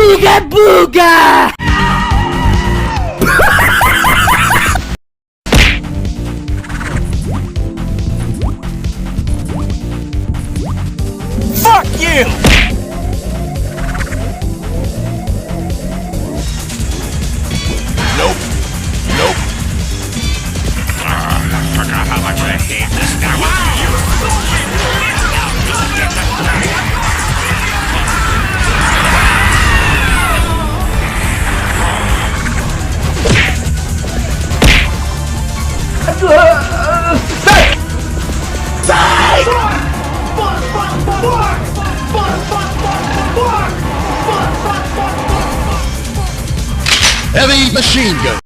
Booga booga! Fuck you! Nope. Nope. I forgot how much I hate this now. Heavy machine gun.